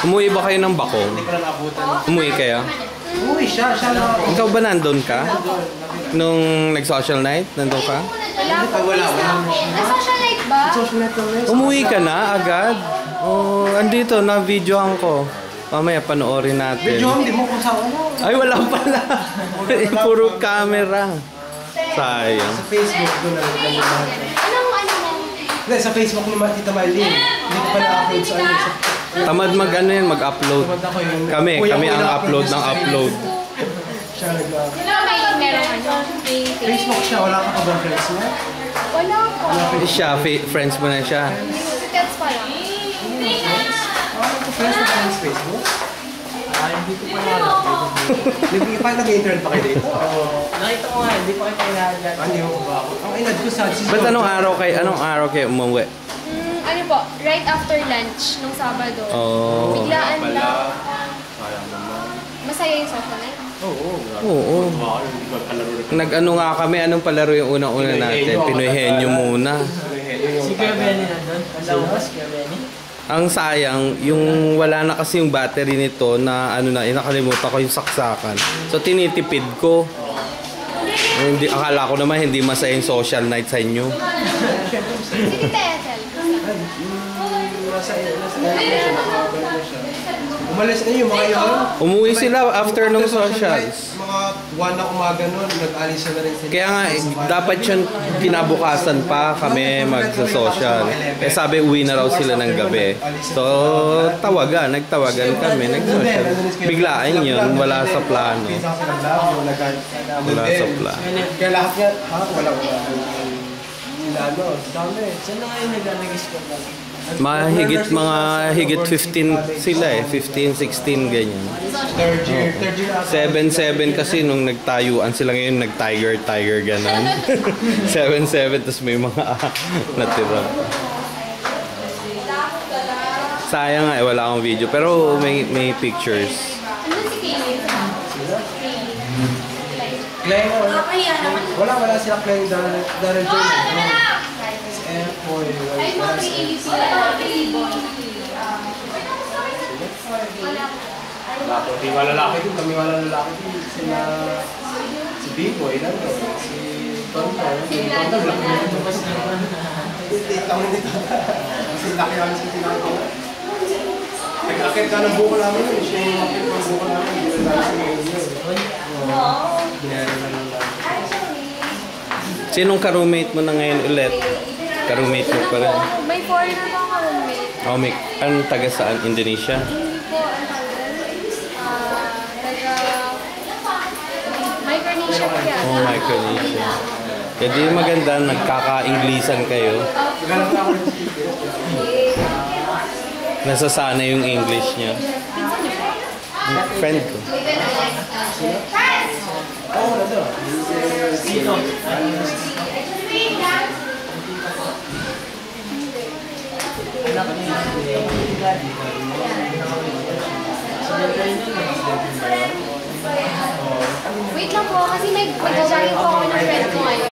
Umuwi ba kayo ng Bakong? Umuwi kayo? Uy, siya lang. Ikaw ba nandun ka? Nung nag-social night? Nandun ka? Wala. Nag-social night ba? Social night lang. Umuwi ka na agad? Oh, andito na videohan ko. Mamaya panoorin natin. Medyo hindi mo kung saan. Ay, wala pala. Puro camera. Sayang. Sa Facebook doon na lahat. Anong ano mo? Hindi, sa Facebook ni Tita Marlene. Hindi ko pa na-upload sa ano. Tamad mag-ano yan, mag-upload. Kami ang upload ng upload. Siya nag-upload. Merong ano? Facebook siya, wala ka pa ba friends mo? Wala ko. Siya, friends mo na siya. Tickets pa lang. Friends mo sa Facebook? Hindi ko pa alam. Nag-intern pa kayo dito? Nakita ko nga, hindi pa kita inahalat. Hindi mo ba ako? Ang inad ko sa... Ba't anong araw kayo umuwi? Ano po, right after lunch nung Sabado. Oh. Biglaan lang. Masaya yung social night. Oo. Nag-ano nga kami, anong palaro yung unang-una natin? Pinoy Henyo muna. Si Kuya Benny nandun? Alam mo, si Kuya Benny? Ang sayang, yung wala na kasi yung battery nito na ano na, nakalimutan ko yung saksakan. So tinitipid ko. Hindi, akala ko naman hindi masaya yung social night sa inyo. Sige, Ethel. Umalis na yung mga yun. Umuwi sila after nung socials. Mga 1 na umaga nun, nag-alis na rin sila. Kaya nga, dapat yun kinabukasan pa kami magsa-social. Eh sabi, uwi na raw sila ng gabi. So, nagtawagan kami, nag-social. Biglaan yun, wala sa plano. Wala sa plano. Kaya lahat nga, wala. Sila ano, dami. Saan na ngayon nag-nag-score lang? Higit 15 sila 15, 16 ganyan. Third year 7-7 kasi nung nagtayuan sila ngayon nag-tiger ganon. 7-7 tapos may mga natira. Sayang nga wala akong video pero may pictures. Ano si Kaylin? Glenn, wala sila Glenn Darrell Jordan. Ay, mga PAP. Kami wala lalaki din. Sila, si B-Boy lang. Si Tonto. Si Tonto, laki na ito. Titang dito. Kasi laki namin sa tinatawag. Nag-akit ka ng buko namin yun. Siya yung akit ng buko namin. Hindi na namin sa ngayon yun. Binayari na lang namin. Sinong ka-roommate mo na ngayon ulit? Ka-roommate mo pa rin? May foreigner pa ako roommate. Oh, anong taga saan? Indonesia? Hindi po, Micronesia po yan. Oh, Micronesia. Kaya di maganda, nagkaka-Inglisan kayo. Nasasana yung English niya. Friend ko. Dito. Wait lang po, kasi nag-jogging po ako ng friend ko ngayon.